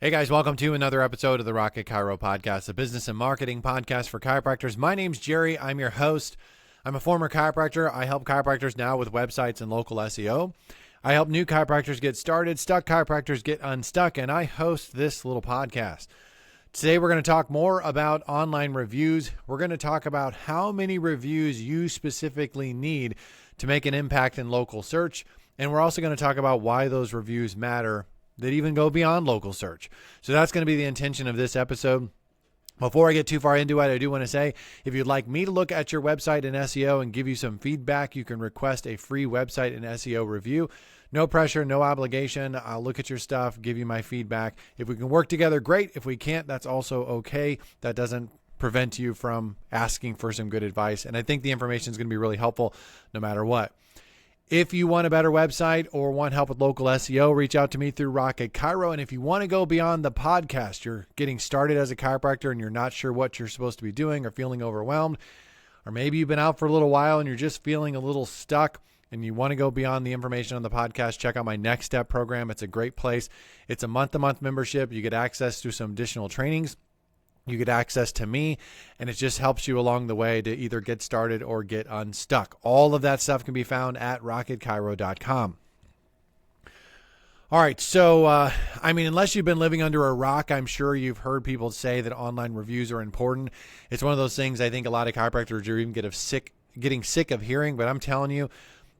Hey guys, welcome to another episode of the Rocket Chiro Podcast, a business and marketing podcast for chiropractors. My name's Jerry. I'm your host. I'm a former chiropractor. I help chiropractors now with websites and local SEO. I help new chiropractors get started, stuck chiropractors get unstuck, and I host this little podcast. Today we're going to talk more about online reviews. We're going to talk about how many reviews you specifically need to make an impact in local search. And we're also going to talk about why those reviews matter that even go beyond local search. So that's going to be the intention of this episode. Before I get too far into it, I do want to say, if you'd like me to look at your website and SEO and give you some feedback, you can request a free website and SEO review. No pressure, no obligation. I'll look at your stuff, give you my feedback. If we can work together, great. If we can't, that's also okay. That doesn't prevent you from asking for some good advice. And I think the information is going to be really helpful no matter what. If you want a better website or want help with local SEO, reach out to me through Rocket Chiro. And if you want to go beyond the podcast, you're getting started as a chiropractor and you're not sure what you're supposed to be doing or feeling overwhelmed, or maybe you've been out for a little while and you're just feeling a little stuck and you want to go beyond the information on the podcast, check out my Next Step program. It's a great place. It's a month-to-month membership. You get access to some additional trainings. You get access to me, and it just helps you along the way to either get started or get unstuck. All of that stuff can be found at rocketchiro.com. All right, so, unless you've been living under a rock, I'm sure you've heard people say that online reviews are important. It's one of those things I think a lot of chiropractors are even getting sick of hearing, but I'm telling you,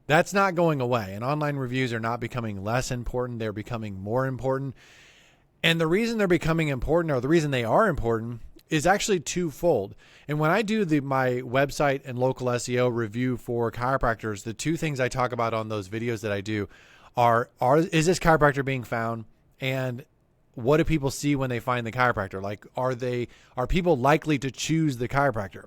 that's not going away. And online reviews are not becoming less important. They're becoming more important. And the reason they're becoming important, or the reason they are important, is actually twofold. And when I do my website and local SEO review for chiropractors, the two things I talk about on those videos that I do are is this chiropractor being found, and what do people see when they find the chiropractor? Like, are people likely to choose the chiropractor?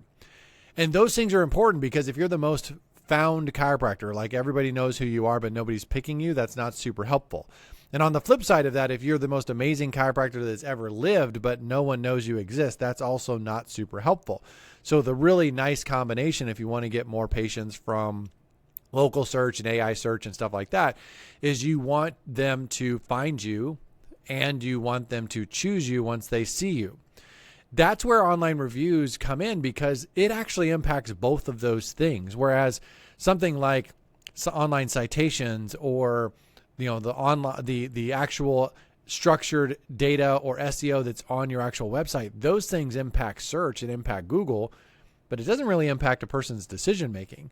And those things are important because if you're the most found chiropractor, like everybody knows who you are, but nobody's picking you, that's not super helpful. And on the flip side of that, if you're the most amazing chiropractor that's ever lived, but no one knows you exist, that's also not super helpful. So the really nice combination, if you want to get more patients from local search and AI search and stuff like that, is you want them to find you and you want them to choose you once they see you. That's where online reviews come in because it actually impacts both of those things. Whereas something like online citations or the actual structured data or SEO that's on your actual website, those things impact search and impact Google, but it doesn't really impact a person's decision making.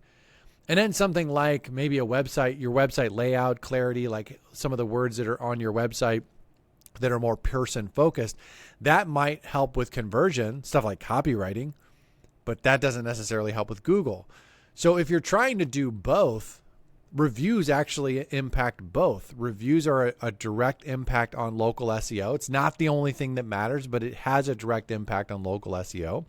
And then something like maybe your website layout, clarity, like some of the words that are on your website that are more person focused, that might help with conversion, stuff like copywriting, but that doesn't necessarily help with Google. So if you're trying to do both, reviews actually impact both. Reviews are a direct impact on local SEO. It's not the only thing that matters, but it has a direct impact on local SEO.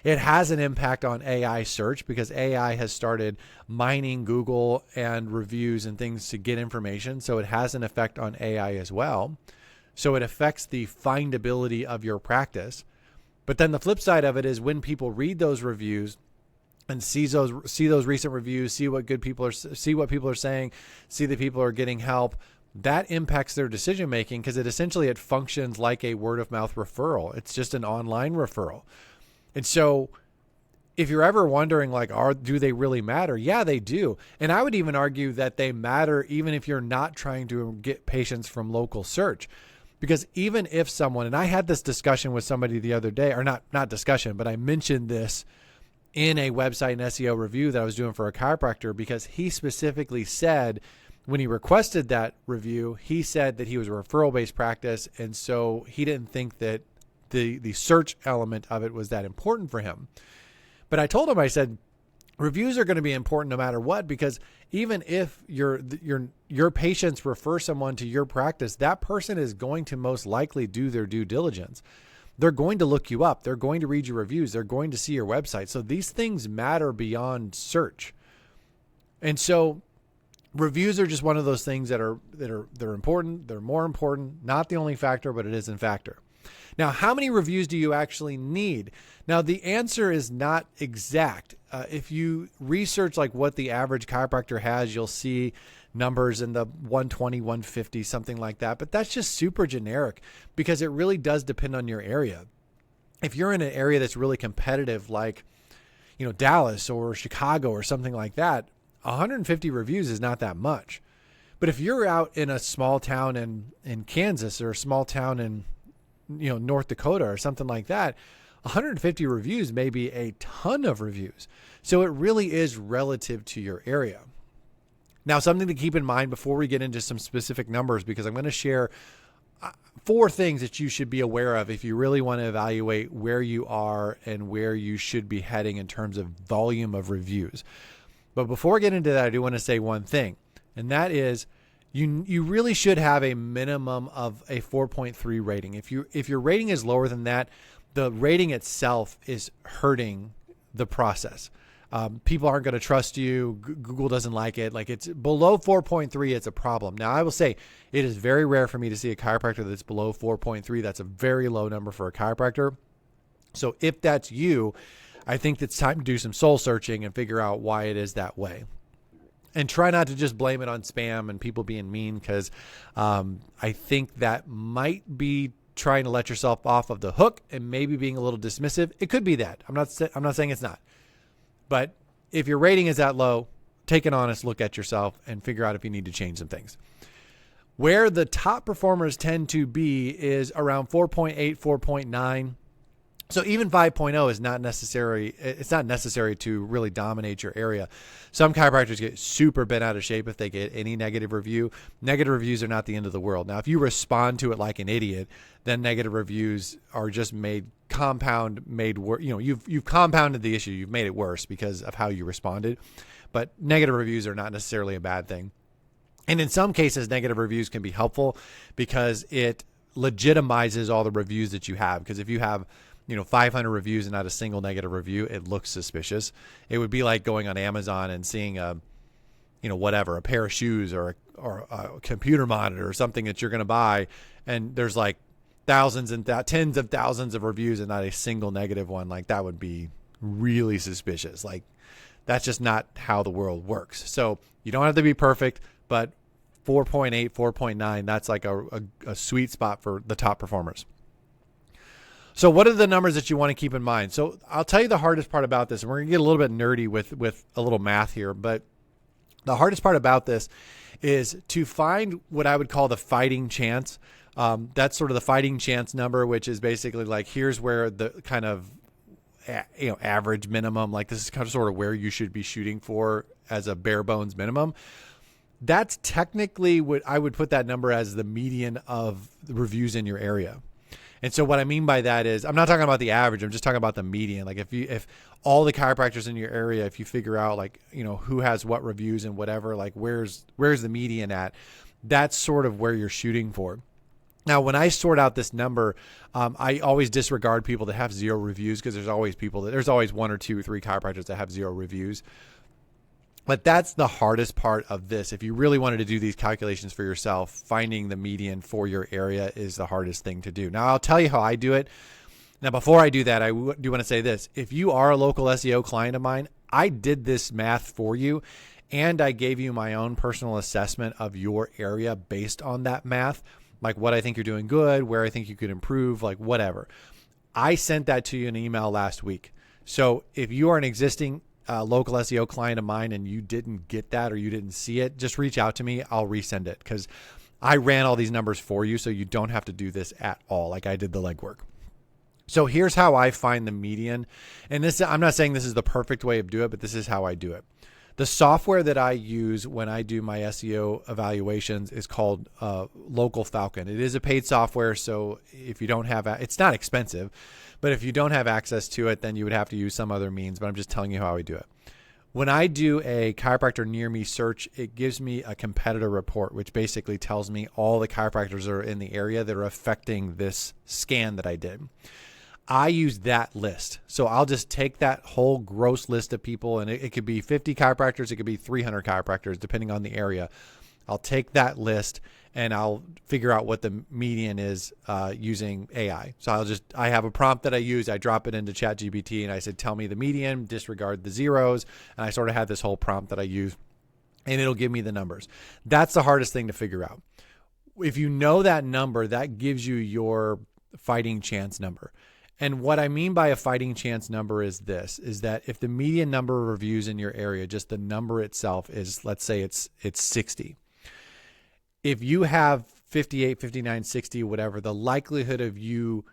It has an impact on AI search because AI has started mining Google and reviews and things to get information. So it has an effect on AI as well. So it affects the findability of your practice. But then the flip side of it is when people read those reviews and see those recent reviews, see what people are saying, see that people are getting help, that impacts their decision making because it functions like a word of mouth referral. It's just an online referral. And so if you're ever wondering, do they really matter? Yeah, they do. And I would even argue that they matter even if you're not trying to get patients from local search. Because even if someone, and I had this discussion with somebody the other day, or not discussion, but I mentioned this in a website and SEO review that I was doing for a chiropractor, because he specifically said when he requested that review, he said that he was a referral-based practice. And so he didn't think that the search element of it was that important for him. But I told him, I said, reviews are going to be important no matter what, because even if your patients refer someone to your practice, that person is going to most likely do their due diligence. They're going to look you up. They're going to read your reviews. They're going to see your website. So these things matter beyond search. And so reviews are just one of those things that are important. They're more important, not the only factor, but it is a factor. Now, how many reviews do you actually need? Now, the answer is not exact. If you research like what the average chiropractor has, you'll see numbers in the 120, 150, something like that. But that's just super generic because it really does depend on your area. If you're in an area that's really competitive, like, Dallas or Chicago or something like that, 150 reviews is not that much. But if you're out in a small town in Kansas or a small town in, North Dakota or something like that, 150 reviews may be a ton of reviews. So it really is relative to your area. Now, something to keep in mind before we get into some specific numbers, because I'm going to share 4 things that you should be aware of if you really want to evaluate where you are and where you should be heading in terms of volume of reviews. But before I get into that, I do want to say one thing, and that is you really should have a minimum of a 4.3 rating. If your rating is lower than that, the rating itself is hurting the process. People aren't going to trust you. Google doesn't like it. Like, it's below 4.3, it's a problem. Now, I will say it is very rare for me to see a chiropractor that's below 4.3. That's a very low number for a chiropractor. So if that's you, I think it's time to do some soul searching and figure out why it is that way. And try not to just blame it on spam and people being mean, because I think that might be trying to let yourself off of the hook and maybe being a little dismissive. It could be that. I'm not saying it's not. But if your rating is that low, take an honest look at yourself and figure out if you need to change some things. Where the top performers tend to be is around 4.8, 4.9. So even 5.0 is not necessary. It's not necessary to really dominate your area. Some chiropractors get super bent out of shape if they get any negative review. Negative reviews are not the end of the world. Now, if you respond to it like an idiot, then negative reviews are just made worse. You've compounded the issue. You've made it worse because of how you responded. But negative reviews are not necessarily a bad thing. And in some cases, negative reviews can be helpful because it legitimizes all the reviews that you have. Because if you have 500 reviews and not a single negative review, it looks suspicious. It would be like going on Amazon and seeing a pair of shoes or a computer monitor or something that you're going to buy, and there's like thousands and tens of thousands of reviews and not a single negative one. Like, that would be really suspicious. Like, that's just not how the world works. So you don't have to be perfect, but 4.8, 4.9, that's like a sweet spot for the top performers. So what are the numbers that you want to keep in mind? So I'll tell you the hardest part about this, and we're going to get a little bit nerdy with a little math here, but the hardest part about this is to find what I would call the fighting chance. That's sort of the fighting chance number, which is basically like, here's where the kind of average minimum, like this is kind of sort of where you should be shooting for as a bare bones minimum. That's technically what I would put that number as the median of the reviews in your area. And so what I mean by that is, I'm not talking about the average. I'm just talking about the median. Like, if all the chiropractors in your area, if you figure out like, who has what reviews and whatever, like where's the median at, that's sort of where you're shooting for. Now, when I sort out this number, I always disregard people that have 0 reviews, because there's always 1 or 2 or 3 chiropractors that have 0 reviews. But that's the hardest part of this. If you really wanted to do these calculations for yourself, finding the median for your area is the hardest thing to do. Now, I'll tell you how I do it. Now, before I do that, I do want to say this. If you are a local SEO client of mine, I did this math for you, and I gave you my own personal assessment of your area based on that math, like what I think you're doing good, where I think you could improve, like whatever. I sent that to you in an email last week. So if you are an existing local SEO client of mine and you didn't get that or you didn't see it, just reach out to me. I'll resend it, because I ran all these numbers for you, so you don't have to do this at all. Like, I did the legwork. So here's how I find the median. And this, I'm not saying this is the perfect way of doing it, but this is how I do it. The software that I use when I do my SEO evaluations is called Local Falcon. It is a paid software, so if you don't have, it's not expensive, but if you don't have access to it, then you would have to use some other means, but I'm just telling you how I do it. When I do a chiropractor near me search, it gives me a competitor report, which basically tells me all the chiropractors that are in the area that are affecting this scan that I did. I use that list. So I'll just take that whole gross list of people, and it could be 50 chiropractors, it could be 300 chiropractors, depending on the area. I'll take that list and I'll figure out what the median is using AI. So I have a prompt that I use. I drop it into ChatGPT and I said, tell me the median, disregard the zeros. And I sort of had this whole prompt that I use. and it'll give me the numbers. That's the hardest thing to figure out. If you know that number, that gives you your fighting chance number. And what I mean by a fighting chance number is this, is that if the median number of reviews in your area, just the number itself is, let's say it's 60. If you have 58, 59, 60, whatever, the likelihood of you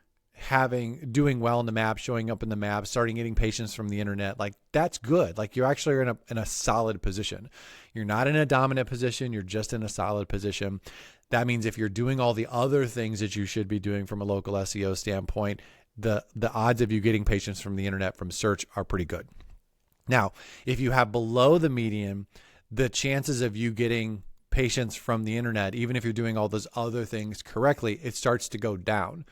doing well in the map, showing up in the map, starting getting patients from the internet, like that's good. Like you're actually in a solid position. You're not in a dominant position. You're just in a solid position. That means if you're doing all the other things that you should be doing from a local SEO standpoint, the odds of you getting patients from the internet from search are pretty good. Now, if you have below the median, the chances of you getting patients from the internet, even if you're doing all those other things correctly, it starts to go down.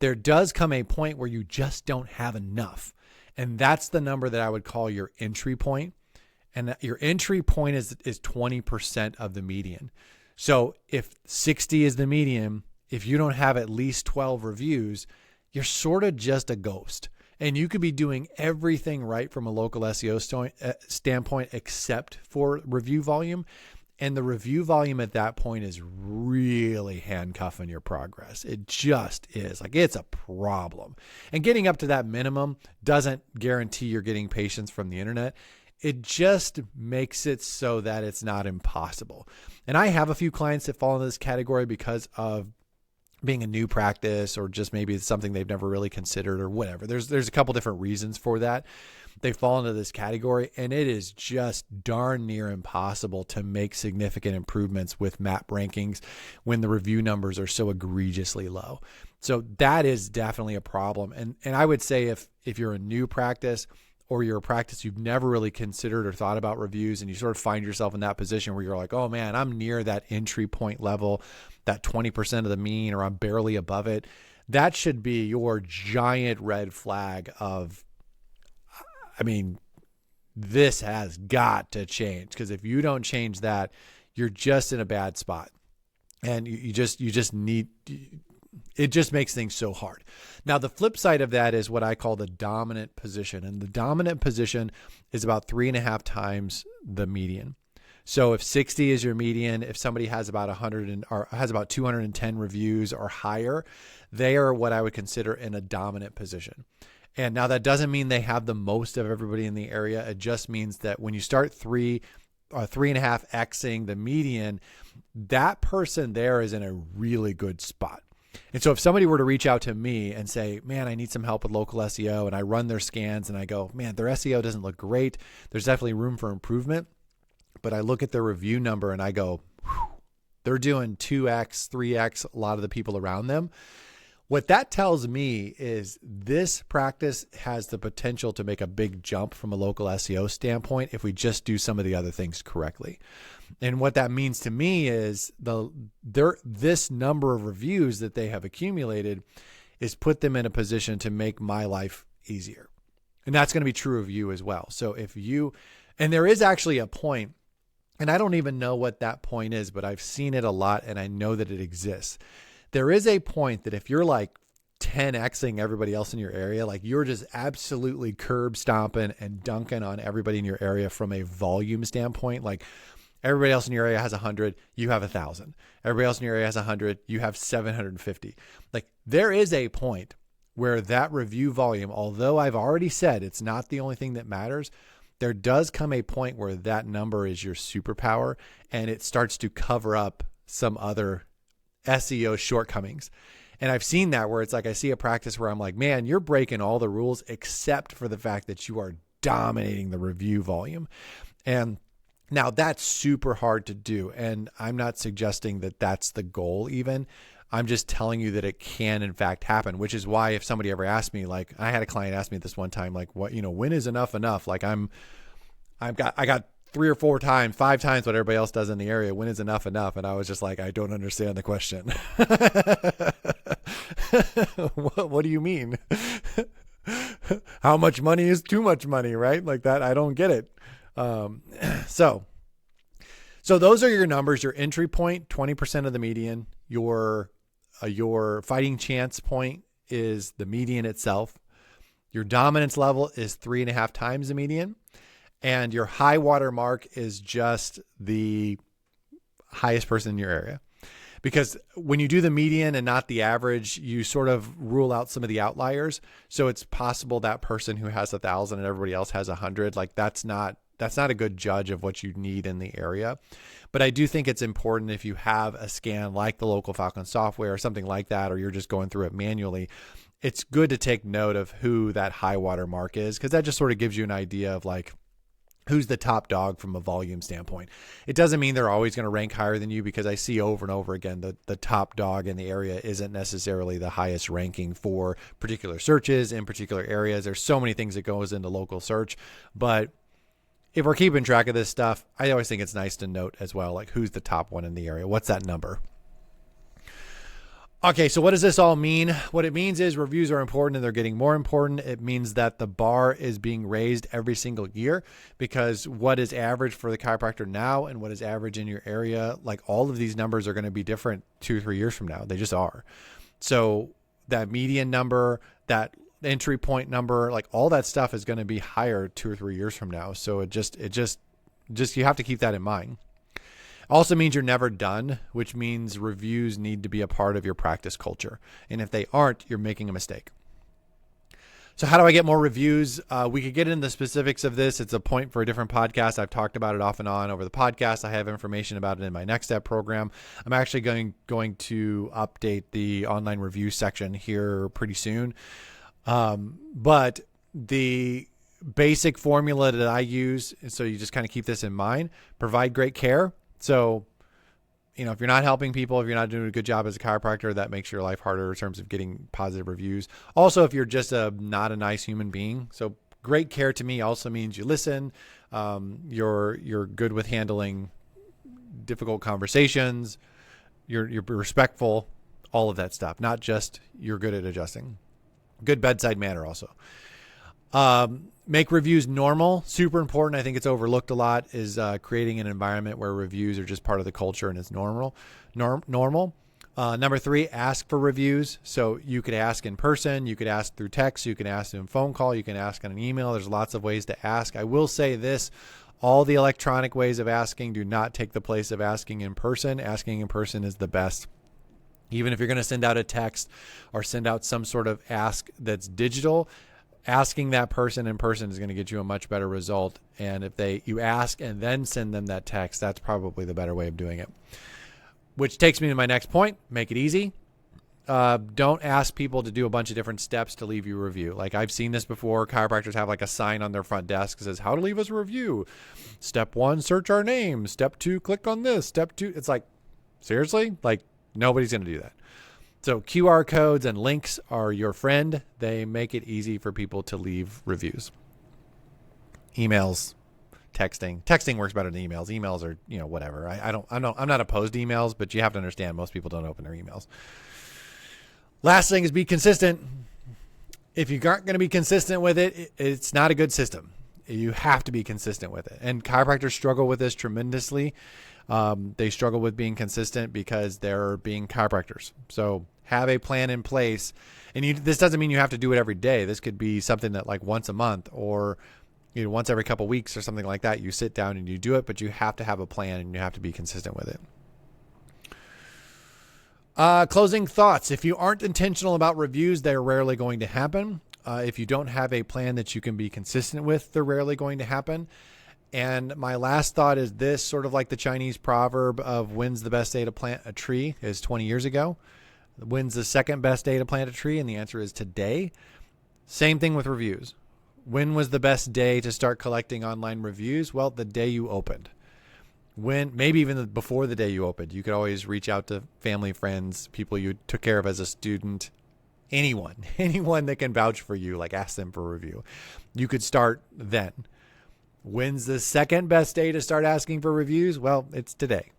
There does come a point where you just don't have enough. And that's the number that I would call your entry point. And your entry point is 20% of the median. So if 60 is the median, if you don't have at least 12 reviews, you're sort of just a ghost. And you could be doing everything right from a local SEO standpoint except for review volume. And the review volume at that point is really handcuffing your progress. It just is. Like it's a problem. And getting up to that minimum doesn't guarantee you're getting patients from the internet. It just makes it so that it's not impossible. And I have a few clients that fall into this category because of being a new practice, or just maybe it's something they've never really considered or whatever. There's a couple different reasons for that. They fall into this category, and it is just darn near impossible to make significant improvements with map rankings when the review numbers are so egregiously low. So that is definitely a problem. And I would say if you're a new practice, or you're a practice you've never really considered or thought about reviews, and you sort of find yourself in that position where you're like, oh man, I'm near that entry point level, that 20% of the mean, or I'm barely above it, that should be your giant red flag of, I mean, this has got to change. Because if you don't change that, you're just in a bad spot. And you just need, it just makes things so hard. Now, the flip side of that is what I call the dominant position. And the dominant position is about 3.5 times the median. So if 60 is your median, if somebody has about 210 reviews or higher, they are what I would consider in a dominant position. And now that doesn't mean they have the most of everybody in the area. It just means that when you start 3.5xing the median, that person there is in a really good spot. And so if somebody were to reach out to me and say, man, I need some help with local SEO, and I run their scans and I go, man, their SEO doesn't look great. There's definitely room for improvement. But I look at their review number and I go, they're doing 2x, 3x a lot of the people around them. What that tells me is this practice has the potential to make a big jump from a local SEO standpoint if we just do some of the other things correctly. And what that means to me is this number of reviews that they have accumulated is put them in a position to make my life easier. And that's going to be true of you as well. So and there is actually a point, and I don't even know what that point is, but I've seen it a lot and I know that it exists. There is a point that if you're like 10xing everybody else in your area, like you're just absolutely curb stomping and dunking on everybody in your area from a volume standpoint. Like everybody else in your area has 100, you have 1,000. Everybody else in your area has 100, you have 750. Like there is a point where that review volume, although I've already said it's not the only thing that matters, there does come a point where that number is your superpower and it starts to cover up some other SEO shortcomings. And I've seen that where it's like, I see a practice where I'm like, man, you're breaking all the rules except for the fact that you are dominating the review volume. And now that's super hard to do. And I'm not suggesting that that's the goal even. I'm just telling you that it can in fact happen, which is why if somebody ever asked me, like I had a client ask me this one time, like when is enough enough? Like I got 3 or 4 times, 5 times what everybody else does in the area. When is enough enough? And I was just like, I don't understand the question. What do you mean? How much money is too much money, right? Like that. I don't get it. So those are your numbers. Your entry point, 20% of the median. Your fighting chance point is the median itself. Your dominance level is 3.5 times the median. and your high water mark is just the highest person in your area. Because when you do the median and not the average, you sort of rule out some of the outliers. So it's possible that person who has 1,000 and everybody else has 100, like that's not a good judge of what you need in the area. But I do think it's important if you have a scan like the Local Falcon software or something like that, or you're just going through it manually, it's good to take note of who that high water mark is, because that just sort of gives you an idea of like, who's the top dog from a volume standpoint. It doesn't mean they're always going to rank higher than you, because I see over and over again that the top dog in the area isn't necessarily the highest ranking for particular searches in particular areas. There's so many things that goes into local search, but if we're keeping track of this stuff, I always think it's nice to note as well, like who's the top one in the area. What's that number? Okay, so what does this all mean? What it means is reviews are important and they're getting more important. It means that the bar is being raised every single year, because what is average for the chiropractor now and what is average in your area, like all of these numbers are going to be different 2 or 3 years from now. They just are. So that median number, that entry point number, like all that stuff is going to be higher 2 or 3 years from now. So it just you have to keep that in mind. Also means you're never done, which means reviews need to be a part of your practice culture. And if they aren't, you're making a mistake. So how do I get more reviews? We could get into the specifics of this. It's a point for a different podcast. I've talked about it off and on over the podcast. I have information about it in my Next Step program. I'm actually going to update the online review section here pretty soon. But the basic formula that I use, so you just kind of keep this in mind, provide great care. So, if you're not helping people, if you're not doing a good job as a chiropractor, that makes your life harder in terms of getting positive reviews. Also, if you're just not a nice human being. So great care to me also means you listen, you're good with handling difficult conversations, you're respectful, all of that stuff, not just you're good at adjusting. Good bedside manner also. Make reviews normal. Super important. I think it's overlooked a lot, is creating an environment where reviews are just part of the culture and it's normal. Number 3, ask for reviews. So you could ask in person, you could ask through text, you can ask in phone call, you can ask on an email. There's lots of ways to ask. I will say this, all the electronic ways of asking do not take the place of asking in person. Asking in person is the best. Even if you're going to send out a text or send out some sort of ask that's digital, asking that person in person is going to get you a much better result. And if you ask and then send them that text, that's probably the better way of doing it. Which takes me to my next point. Make it easy. Don't ask people to do a bunch of different steps to leave you a review. Like I've seen this before. Chiropractors have like a sign on their front desk that says how to leave us a review. Step 1, search our name. Step 2, click on this. Step 2. It's like, seriously? Like nobody's going to do that. So QR codes and links are your friend. They make it easy for people to leave reviews. Emails, texting works better than emails. Emails are, whatever. I'm not opposed to emails, but you have to understand most people don't open their emails. Last thing is be consistent. If you aren't going to be consistent with it, it's not a good system. You have to be consistent with it. And chiropractors struggle with this tremendously. They struggle with being consistent because they're being chiropractors. So have a plan in place. And this doesn't mean you have to do it every day. This could be something that like once a month or once every couple of weeks or something like that. You sit down and you do it, but you have to have a plan and you have to be consistent with it. Closing thoughts. If you aren't intentional about reviews, they're rarely going to happen. If you don't have a plan that you can be consistent with, they're rarely going to happen. And my last thought is this, sort of like the Chinese proverb of when's the best day to plant a tree is 20 years ago. When's the second best day to plant a tree? And the answer is today. Same thing with reviews. When was the best day to start collecting online reviews? Well, the day you opened. Maybe even before the day you opened. You could always reach out to family, friends, people you took care of as a student, anyone that can vouch for you, like ask them for a review. You could start then. When's the second best day to start asking for reviews? Well, it's today.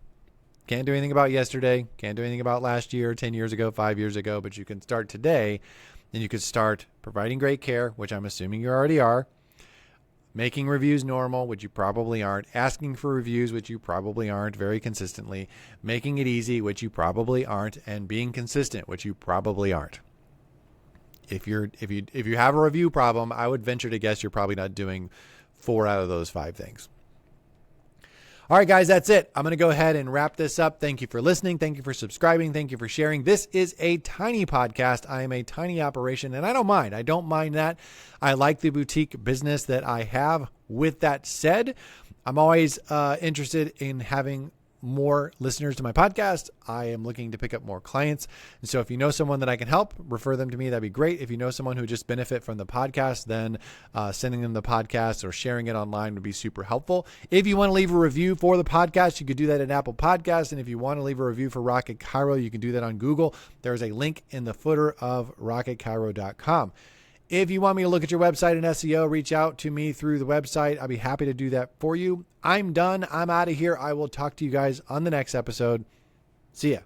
Can't do anything about yesterday. Can't do anything about last year, 10 years ago, 5 years ago, but you can start today and you could start providing great care, which I'm assuming you already are. Making reviews normal, which you probably aren't. Asking for reviews, which you probably aren't very consistently. Making it easy, which you probably aren't. And being consistent, which you probably aren't. If you have a review problem, I would venture to guess you're probably not doing 4 out of those 5 things. All right, guys, that's it. I'm going to go ahead and wrap this up. Thank you for listening. Thank you for subscribing. Thank you for sharing. This is a tiny podcast. I am a tiny operation, and I don't mind. I don't mind that. I like the boutique business that I have. With that said, I'm always interested in having more listeners to my podcast. I am looking to pick up more clients. And so if you know someone that I can help, refer them to me. That'd be great. If you know someone who just benefit from the podcast, then sending them the podcast or sharing it online would be super helpful. If you want to leave a review for the podcast, you could do that in Apple Podcasts. And if you want to leave a review for Rocket Chiro, you can do that on Google. There's a link in the footer of rocketchiro.com. If you want me to look at your website and SEO, reach out to me through the website. I'll be happy to do that for you. I'm done. I'm out of here. I will talk to you guys on the next episode. See ya.